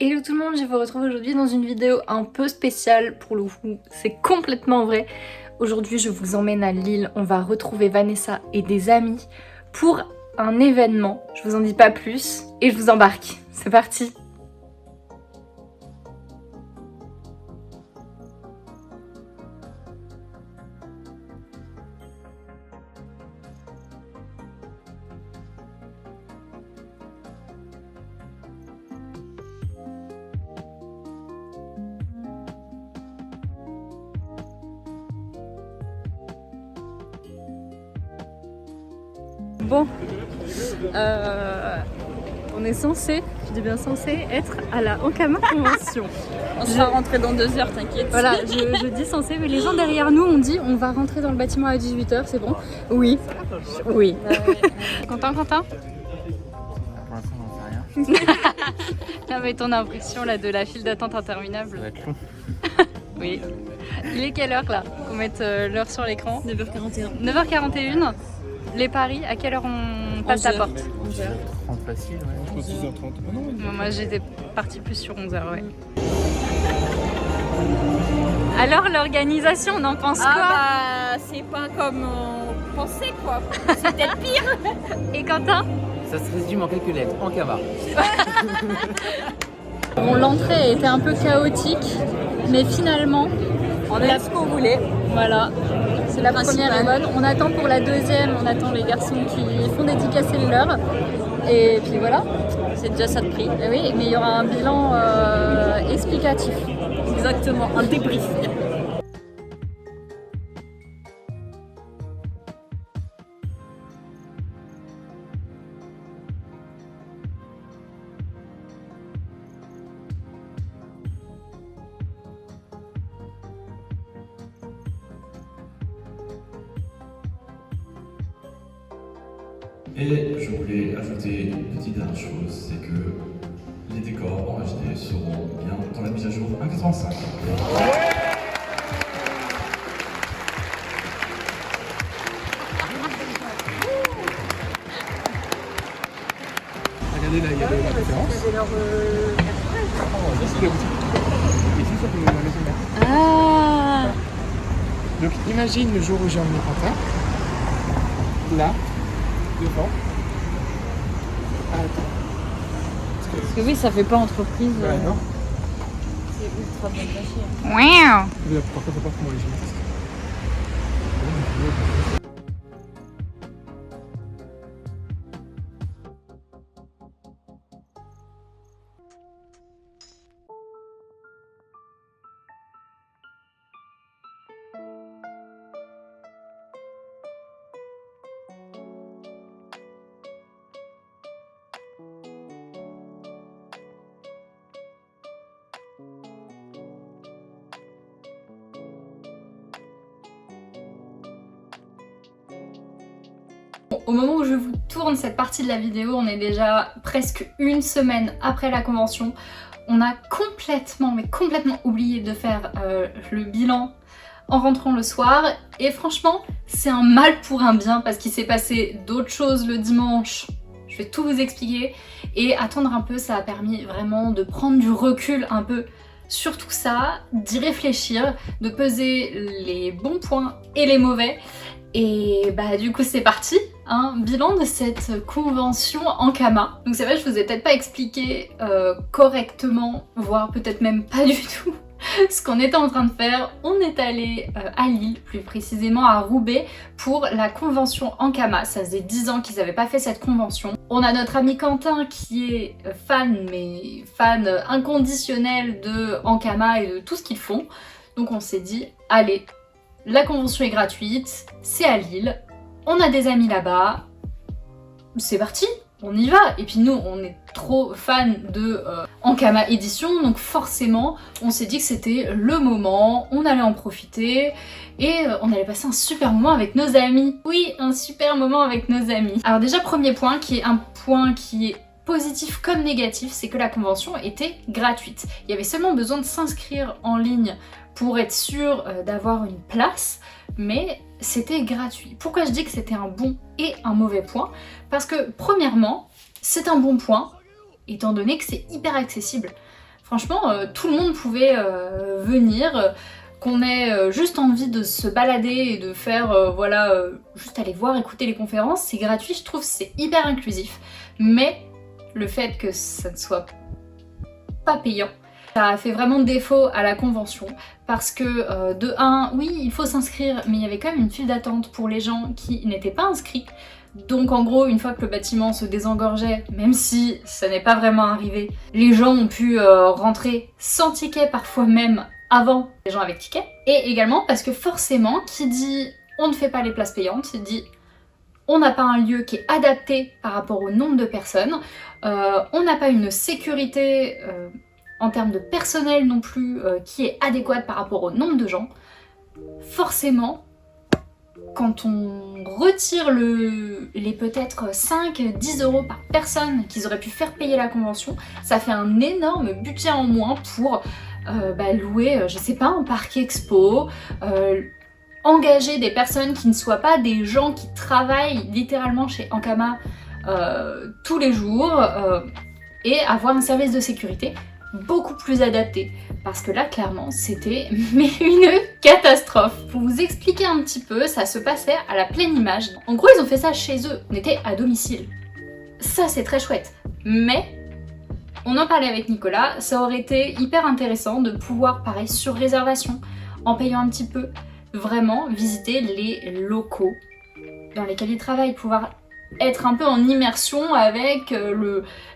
Hello tout le monde, je vous retrouve aujourd'hui dans une vidéo un peu spéciale pour le coup, c'est complètement vrai. Aujourd'hui je vous emmène à Lille, on va retrouver Vanessa et des amis pour un événement. Je vous en dis pas plus et je vous embarque, c'est parti. Bon, on est censé, je dis bien censé, être à la Ankama Convention. On sera rentré dans 2 heures, t'inquiète. Voilà, je dis censé, mais les gens derrière nous ont dit on va rentrer dans le bâtiment à 18h, c'est bon? Oui. Oui. Quentin Pour l'instant, j'en sais rien. Non mais ton impression là de la file d'attente interminable. Ça va être long. Oui. Il est quelle heure là? Qu'on mette l'heure sur l'écran. 9h41. 9h41. Les paris, à quelle heure on passe la porte? 11h. 30 facile, ouais. Je pense 6h30. Ah non, Moi j'étais partie plus sur 11h, ouais. Alors l'organisation, on en pense quoi? Ah bah c'est pas comme on pensait quoi. C'est peut-être pire. Et Quentin? Ça se résume en quelques lettres, Ankama. Bon, l'entrée était un peu chaotique, mais finalement, On a ce qu'on voulait. voilà, c'est la Principal. première est bonne. On attend pour la deuxième, on attend les garçons qui font dédicacer le leur. Et puis voilà. C'est déjà ça de prix. Et oui, mais il y aura un bilan explicatif. Exactement, un débrief. Et je voulais ajouter une petite dernière chose, c'est que les décors en HD seront bien dans la mise à jour 1.85. Regardez là, il y a la référence. Ça c'est la boutique. Ici ça peut la maison mère. Ah. Donc imagine le jour où j'ai emmené Quentin, là, devant. Ah, attends. Parce que oui, ça fait pas entreprise. Ouais, non. C'est ultra bien caché. Mais par contre, on pas comment les gens. Au moment où je vous tourne cette partie de la vidéo, on est déjà presque une semaine après la convention. On a complètement oublié de faire le bilan en rentrant le soir. Et franchement, c'est un mal pour un bien parce qu'il s'est passé d'autres choses le dimanche. Je vais tout vous expliquer. Et attendre un peu, ça a permis vraiment de prendre du recul un peu sur tout ça, d'y réfléchir, de peser les bons points et les mauvais. Et bah du coup c'est parti, hein, bilan de cette convention Ankama. Donc c'est vrai, je vous ai peut-être pas expliqué correctement, voire peut-être même pas du tout, ce qu'on était en train de faire. On est allé à Lille, plus précisément à Roubaix, pour la convention Ankama. Ça faisait 10 ans qu'ils n'avaient pas fait cette convention. On a notre ami Quentin qui est fan, mais fan inconditionnel de Ankama et de tout ce qu'ils font. Donc on s'est dit, allez, la convention est gratuite, c'est à Lille, on a des amis là-bas, c'est parti, on y va. Et puis nous, on est trop fans de Ankama Édition, donc forcément, on s'est dit que c'était le moment, on allait en profiter et on allait passer un super moment avec nos amis. Oui, un super moment avec nos amis. Alors déjà, premier point, qui est un point qui est positif comme négatif, c'est que la convention était gratuite. Il y avait seulement besoin de s'inscrire en ligne pour être sûr d'avoir une place, mais c'était gratuit. Pourquoi je dis que c'était un bon et un mauvais point? Parce que premièrement, c'est un bon point, étant donné que c'est hyper accessible. Franchement, tout le monde pouvait venir, qu'on ait juste envie de se balader et de faire, voilà, juste aller voir, écouter les conférences, c'est gratuit, je trouve c'est hyper inclusif. Mais le fait que ça ne soit pas payant, ça a fait vraiment défaut à la convention parce que de 1, oui, il faut s'inscrire, mais il y avait quand même une file d'attente pour les gens qui n'étaient pas inscrits. Donc en gros, une fois que le bâtiment se désengorgeait, même si ça n'est pas vraiment arrivé, les gens ont pu rentrer sans ticket, parfois même avant les gens avec ticket. Et également parce que forcément, qui dit on ne fait pas les places payantes, dit on n'a pas un lieu qui est adapté par rapport au nombre de personnes, on n'a pas une sécurité en termes de personnel non plus qui est adéquate par rapport au nombre de gens. Forcément, quand on retire les peut-être 5-10 euros par personne qu'ils auraient pu faire payer la convention, ça fait un énorme budget en moins pour louer, je sais pas, un parc expo, engager des personnes qui ne soient pas des gens qui travaillent littéralement chez Ankama tous les jours et avoir un service de sécurité beaucoup plus adapté. Parce que là, clairement, c'était mais une catastrophe. Pour vous expliquer un petit peu, ça se passait à la pleine image. En gros, ils ont fait ça chez eux. On était à domicile. Ça, c'est très chouette. Mais, on en parlait avec Nicolas, ça aurait été hyper intéressant de pouvoir, pareil, sur réservation, en payant un petit peu, vraiment visiter les locaux dans lesquels ils travaillent, pouvoir être un peu en immersion avec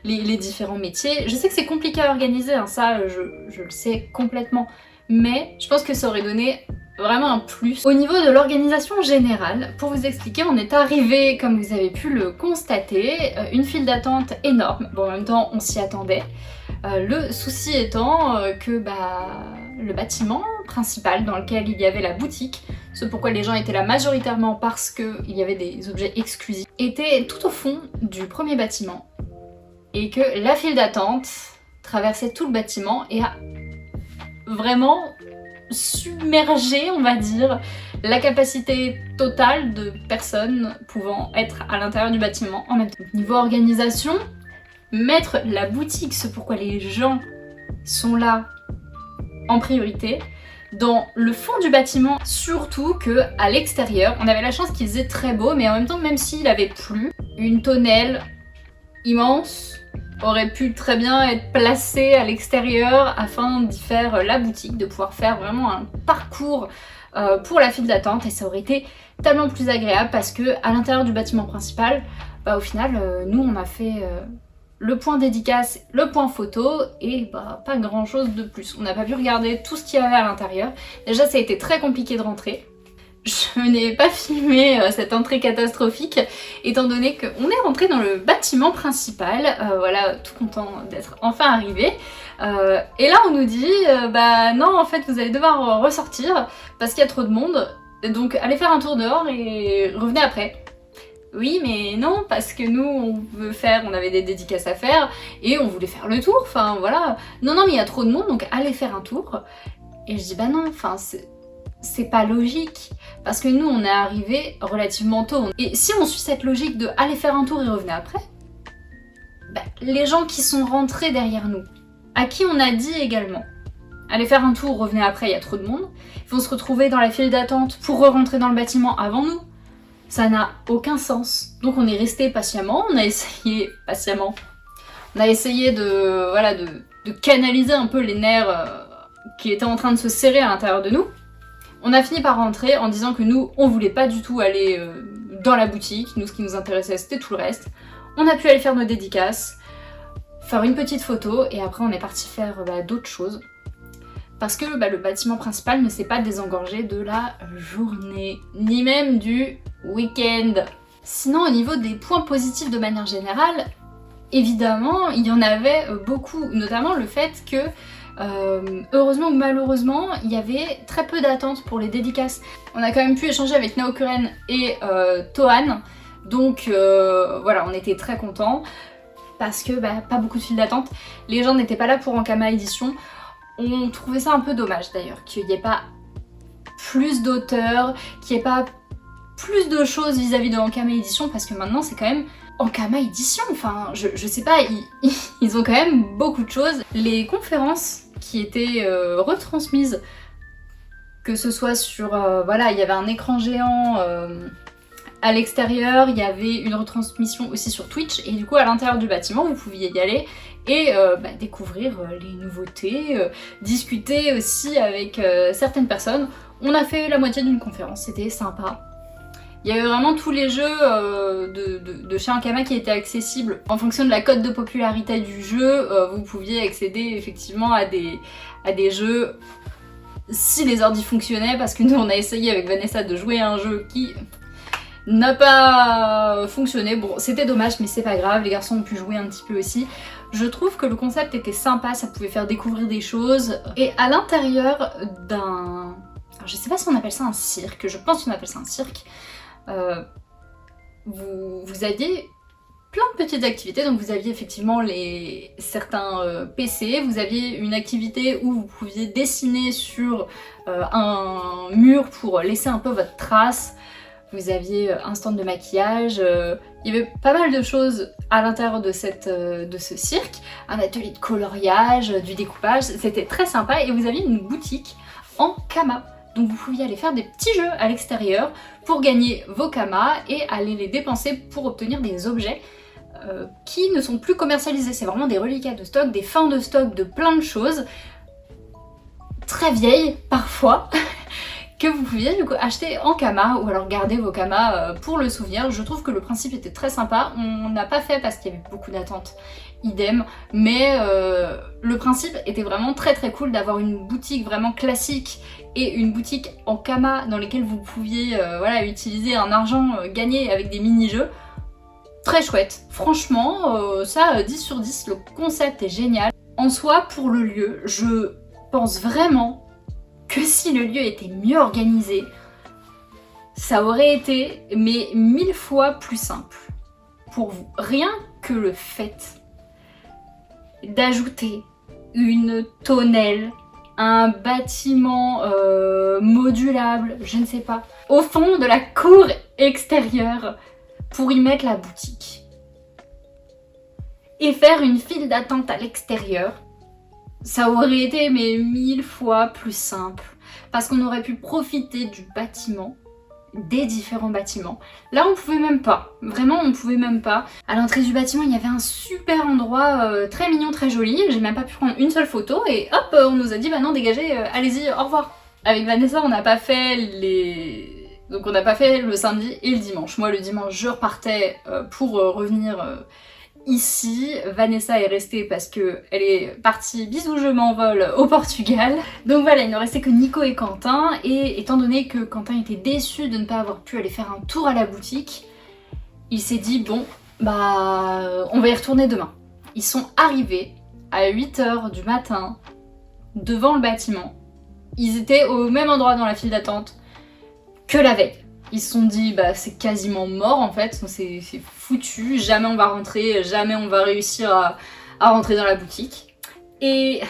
les différents métiers. Je sais que c'est compliqué à organiser, hein, ça je le sais complètement, mais je pense que ça aurait donné vraiment un plus. Au niveau de l'organisation générale, pour vous expliquer, on est arrivé, comme vous avez pu le constater, une file d'attente énorme. Bon, en même temps, on s'y attendait. Le souci étant que le bâtiment principal dans lequel il y avait la boutique, ce pourquoi les gens étaient là majoritairement parce qu'il y avait des objets exclusifs, était tout au fond du premier bâtiment et que la file d'attente traversait tout le bâtiment et a vraiment submergé, on va dire, la capacité totale de personnes pouvant être à l'intérieur du bâtiment en même temps. Niveau organisation, mettre la boutique, ce pourquoi les gens sont là en priorité, dans le fond du bâtiment, surtout que à l'extérieur, on avait la chance qu'il faisait très beau, mais en même temps, même s'il avait plu, une tonnelle immense aurait pu très bien être placée à l'extérieur afin d'y faire la boutique, de pouvoir faire vraiment un parcours pour la file d'attente, et ça aurait été tellement plus agréable parce que à l'intérieur du bâtiment principal, au final, nous on a fait le point dédicace, le point photo et pas grand chose de plus. On n'a pas pu regarder tout ce qu'il y avait à l'intérieur. Déjà ça a été très compliqué de rentrer. Je n'ai pas filmé cette entrée catastrophique étant donné qu'on est rentré dans le bâtiment principal, voilà, tout content d'être enfin arrivé. Et là on nous dit non en fait vous allez devoir ressortir parce qu'il y a trop de monde, donc allez faire un tour dehors et revenez après. Oui mais non, parce que nous on avait des dédicaces à faire et on voulait faire le tour, enfin voilà. Non mais il y a trop de monde donc allez faire un tour. Et je dis non, enfin c'est pas logique parce que nous on est arrivé relativement tôt. Et si on suit cette logique de aller faire un tour et revenez après, les gens qui sont rentrés derrière nous, à qui on a dit également allez faire un tour, revenez après, il y a trop de monde, ils vont se retrouver dans la file d'attente pour re-rentrer dans le bâtiment avant nous. Ça n'a aucun sens. Donc on est resté patiemment, on a essayé patiemment. On a essayé de canaliser un peu les nerfs qui étaient en train de se serrer à l'intérieur de nous. On a fini par rentrer en disant que nous, on voulait pas du tout aller dans la boutique. Nous, ce qui nous intéressait, c'était tout le reste. On a pu aller faire nos dédicaces, faire une petite photo, et après on est parti faire d'autres choses. Parce que le bâtiment principal ne s'est pas désengorgé de la journée, ni même du week-end. Sinon, au niveau des points positifs de manière générale, évidemment, il y en avait beaucoup, notamment le fait que heureusement ou malheureusement, il y avait très peu d'attentes pour les dédicaces. On a quand même pu échanger avec Naokuren et Tohan, donc voilà, on était très contents parce que pas beaucoup de files d'attente. Les gens n'étaient pas là pour Ankama Édition. On trouvait ça un peu dommage d'ailleurs, qu'il n'y ait pas plus d'auteurs, qu'il n'y ait pas plus de choses vis-à-vis de Ankama Édition, parce que maintenant c'est quand même Ankama édition, enfin je sais pas, ils ont quand même beaucoup de choses. Les conférences qui étaient retransmises, que ce soit sur, voilà, il y avait un écran géant à l'extérieur, il y avait une retransmission aussi sur Twitch, et du coup à l'intérieur du bâtiment vous pouviez y aller et découvrir les nouveautés, discuter aussi avec certaines personnes. On a fait la moitié d'une conférence, c'était sympa. Il y avait vraiment tous les jeux de chez Ankama qui étaient accessibles en fonction de la cote de popularité du jeu. Vous pouviez accéder effectivement à des jeux si les ordi fonctionnaient, parce que nous on a essayé avec Vanessa de jouer à un jeu qui n'a pas fonctionné. Bon, c'était dommage, mais c'est pas grave, les garçons ont pu jouer un petit peu aussi. Je trouve que le concept était sympa, ça pouvait faire découvrir des choses. Et à l'intérieur d'un... je sais pas si on appelle ça un cirque, je pense qu'on appelle ça un cirque. Vous aviez plein de petites activités, donc vous aviez effectivement certains PC, vous aviez une activité où vous pouviez dessiner sur un mur pour laisser un peu votre trace, vous aviez un stand de maquillage, il y avait pas mal de choses à l'intérieur de ce cirque, un atelier de coloriage, du découpage, c'était très sympa, et vous aviez une boutique Ankama. Donc vous pouviez aller faire des petits jeux à l'extérieur pour gagner vos kamas et aller les dépenser pour obtenir des objets qui ne sont plus commercialisés. C'est vraiment des reliquats de stock, des fins de stock de plein de choses, très vieilles parfois, que vous pouviez du coup acheter en kama ou alors garder vos kamas pour le souvenir. Je trouve que le principe était très sympa. On n'a pas fait parce qu'il y avait beaucoup d'attentes, idem, mais le principe était vraiment très très cool d'avoir une boutique vraiment classique et une boutique en kama dans lesquelles vous pouviez voilà, utiliser un argent gagné avec des mini-jeux. Très chouette, franchement, ça 10 sur 10, le concept est génial. En soi, pour le lieu, je pense vraiment que si le lieu était mieux organisé, ça aurait été, mais 1000 fois plus simple pour vous. Rien que le fait d'ajouter une tonnelle, un bâtiment modulable, je ne sais pas, au fond de la cour extérieure pour y mettre la boutique. Et faire une file d'attente à l'extérieur, ça aurait été mais 1000 fois plus simple. Parce qu'on aurait pu profiter du bâtiment, des différents bâtiments. Là on pouvait même pas, vraiment on pouvait même pas. À l'entrée du bâtiment il y avait un super endroit très mignon, très joli, j'ai même pas pu prendre une seule photo et hop on nous a dit bah non dégagez, allez-y, au revoir. Avec Vanessa on n'a pas fait donc on n'a pas fait le samedi et le dimanche. Moi le dimanche je repartais pour revenir ici. Vanessa est restée parce que elle est partie, bisous je m'envole, au Portugal. Donc voilà, il ne restait que Nico et Quentin, et étant donné que Quentin était déçu de ne pas avoir pu aller faire un tour à la boutique, il s'est dit bon bah on va y retourner demain. Ils sont arrivés à 8h du matin devant le bâtiment. Ils étaient au même endroit dans la file d'attente que la veille. Ils se sont dit bah c'est quasiment mort en fait, c'est foutu, jamais on va rentrer, jamais on va réussir à rentrer dans la boutique. Et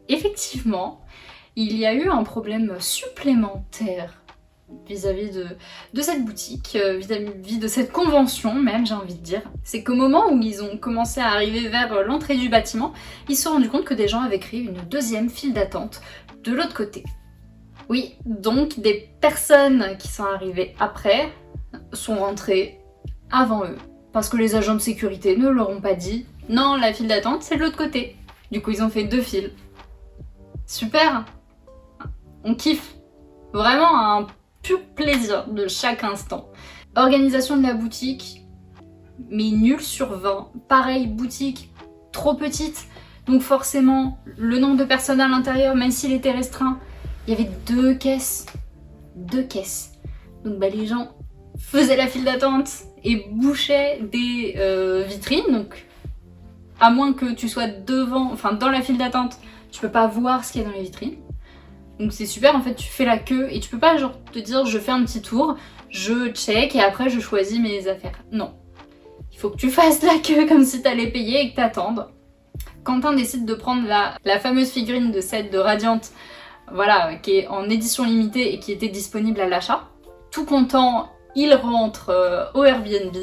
effectivement, il y a eu un problème supplémentaire vis-à-vis de cette boutique, vis-à-vis de cette convention même, j'ai envie de dire. C'est qu'au moment où ils ont commencé à arriver vers l'entrée du bâtiment, ils se sont rendus compte que des gens avaient créé une deuxième file d'attente de l'autre côté. Oui, donc des personnes qui sont arrivées après sont rentrées avant eux. Parce que les agents de sécurité ne leur ont pas dit « Non, la file d'attente, c'est de l'autre côté ». Du coup, ils ont fait 2 files. Super. On kiffe. Vraiment un pur plaisir de chaque instant. Organisation de la boutique, mais nul sur 20. Pareil, boutique trop petite. Donc forcément, le nombre de personnes à l'intérieur, même s'il était restreint, il y avait 2 caisses. 2 caisses. Donc bah, les gens faisaient la file d'attente et bouchaient des vitrines. Donc à moins que tu sois devant, enfin dans la file d'attente, tu peux pas voir ce qu'il y a dans les vitrines. Donc c'est super, en fait tu fais la queue et tu peux pas genre te dire je fais un petit tour, je check et après je choisis mes affaires. Non. Il faut que tu fasses la queue comme si t'allais payer et que t'attendes. Quentin décide de prendre la fameuse figurine de set de Radiant, voilà, qui est en édition limitée et qui était disponible à l'achat. Tout content, il rentre au Airbnb,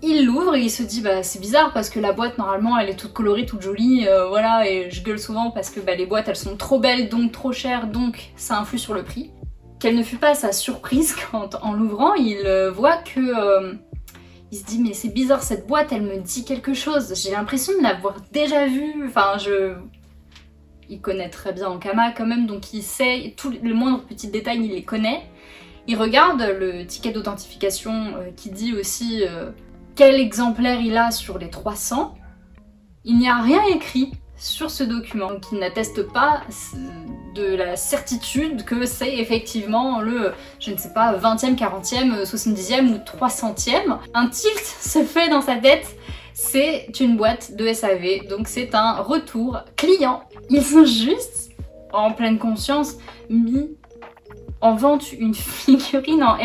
Il l'ouvre et il se dit bah c'est bizarre parce que la boîte normalement elle est toute colorée, toute jolie, voilà, et je gueule souvent parce que bah, les boîtes elles sont trop belles donc trop chères donc ça influe sur le prix. Quelle ne fut pas sa surprise quand en l'ouvrant il voit que il se dit mais c'est bizarre cette boîte elle me dit quelque chose, j'ai l'impression de l'avoir déjà vue, enfin il connaît très bien Ankama quand même donc il sait, tous les moindres petits détails il les connaît. Il regarde le ticket d'authentification qui dit aussi quel exemplaire il a sur les 300. Il n'y a rien écrit sur ce document qui n'atteste pas de la certitude que c'est effectivement le, je ne sais pas, 20e, 40e, 70e ou 300e. Un tilt se fait dans sa tête, c'est une boîte de SAV, donc c'est un retour client. Ils ont juste, en pleine conscience, mis en vente une figurine en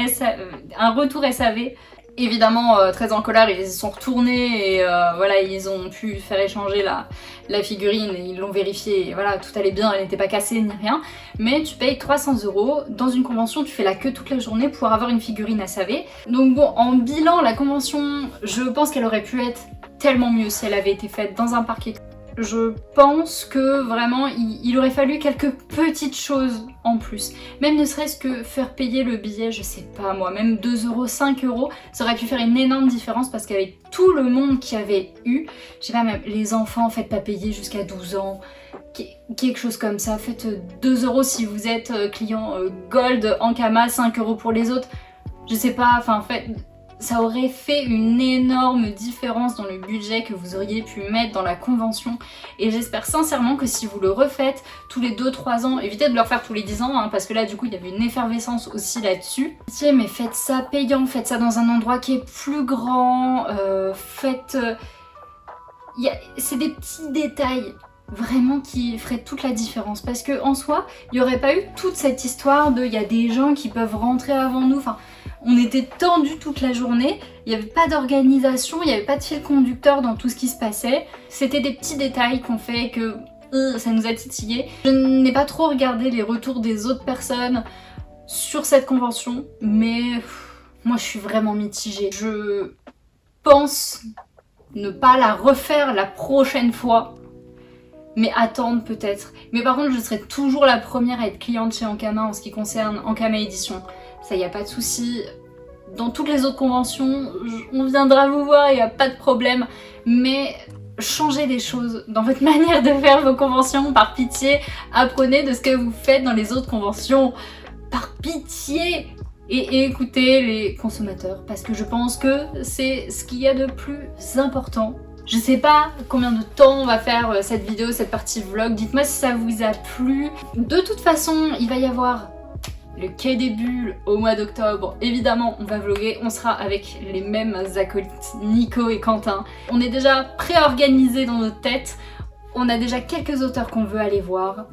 un retour SAV. Évidemment, très en colère, ils se sont retournés et voilà, ils ont pu faire échanger la figurine et ils l'ont vérifié et voilà, tout allait bien, elle n'était pas cassée ni rien. Mais tu payes 300 €, dans une convention, tu fais la queue toute la journée pour avoir une figurine SAV. Donc bon, en bilan, la convention, je pense qu'elle aurait pu être tellement mieux si elle avait été faite dans un parc. Je pense que vraiment il aurait fallu quelques petites choses en plus. Même ne serait-ce que faire payer le billet, je sais pas moi, même 2 €, 5 €, ça aurait pu faire une énorme différence parce qu'avec tout le monde qui avait eu, je sais pas, même les enfants, faites pas payer jusqu'à 12 ans, quelque chose comme ça, faites 2 € si vous êtes client Gold, Ankama, 5 € pour les autres, je sais pas, enfin en fait... Ça aurait fait une énorme différence dans le budget que vous auriez pu mettre dans la convention et j'espère sincèrement que si vous le refaites tous les 2-3 ans, évitez de le refaire tous les 10 ans hein, parce que là du coup il y avait une effervescence aussi là-dessus. Mais faites ça payant, faites ça dans un endroit qui est plus grand, c'est des petits détails vraiment qui feraient toute la différence parce que en soi il n'y aurait pas eu toute cette histoire de il y a des gens qui peuvent rentrer avant nous, enfin on était tendus toute la journée, il n'y avait pas d'organisation, il n'y avait pas de fil conducteur dans tout ce qui se passait. C'était des petits détails qu'on fait que ça nous a titillé. Je n'ai pas trop regardé les retours des autres personnes sur cette convention, mais moi je suis vraiment mitigée. Je pense ne pas la refaire la prochaine fois, mais attendre peut-être. Mais par contre je serai toujours la première à être cliente chez Ankama en ce qui concerne Ankama Édition. Ça y a pas de souci. Dans toutes les autres conventions, on viendra vous voir, il n'y a pas de problème. Mais changez des choses dans votre manière de faire vos conventions, par pitié. Apprenez de ce que vous faites dans les autres conventions, par pitié. Et écoutez les consommateurs, parce que je pense que c'est ce qu'il y a de plus important. Je sais pas combien de temps on va faire cette vidéo, cette partie vlog. Dites-moi si ça vous a plu. De toute façon, il va y avoir le Quai des Bulles au mois d'octobre. Évidemment, on va vlogger, on sera avec les mêmes acolytes, Nico et Quentin. On est déjà pré-organisés dans notre tête. On a déjà quelques auteurs qu'on veut aller voir.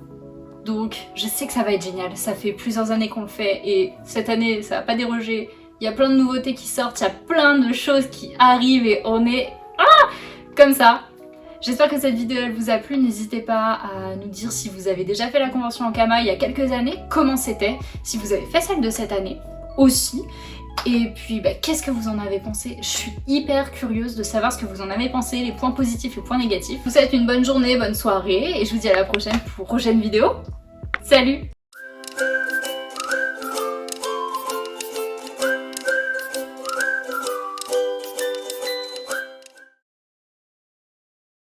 Donc, je sais que ça va être génial. Ça fait plusieurs années qu'on le fait et cette année, ça va pas déroger. Il y a plein de nouveautés qui sortent, il y a plein de choses qui arrivent et on est... comme ça. J'espère que cette vidéo elle vous a plu, n'hésitez pas à nous dire si vous avez déjà fait la convention Ankama il y a quelques années, comment c'était, si vous avez fait celle de cette année aussi, et puis qu'est-ce que vous en avez pensé. Je suis hyper curieuse de savoir ce que vous en avez pensé, les points positifs, les points négatifs. Je vous souhaite une bonne journée, bonne soirée, et je vous dis à la prochaine pour une prochaine vidéo. Salut!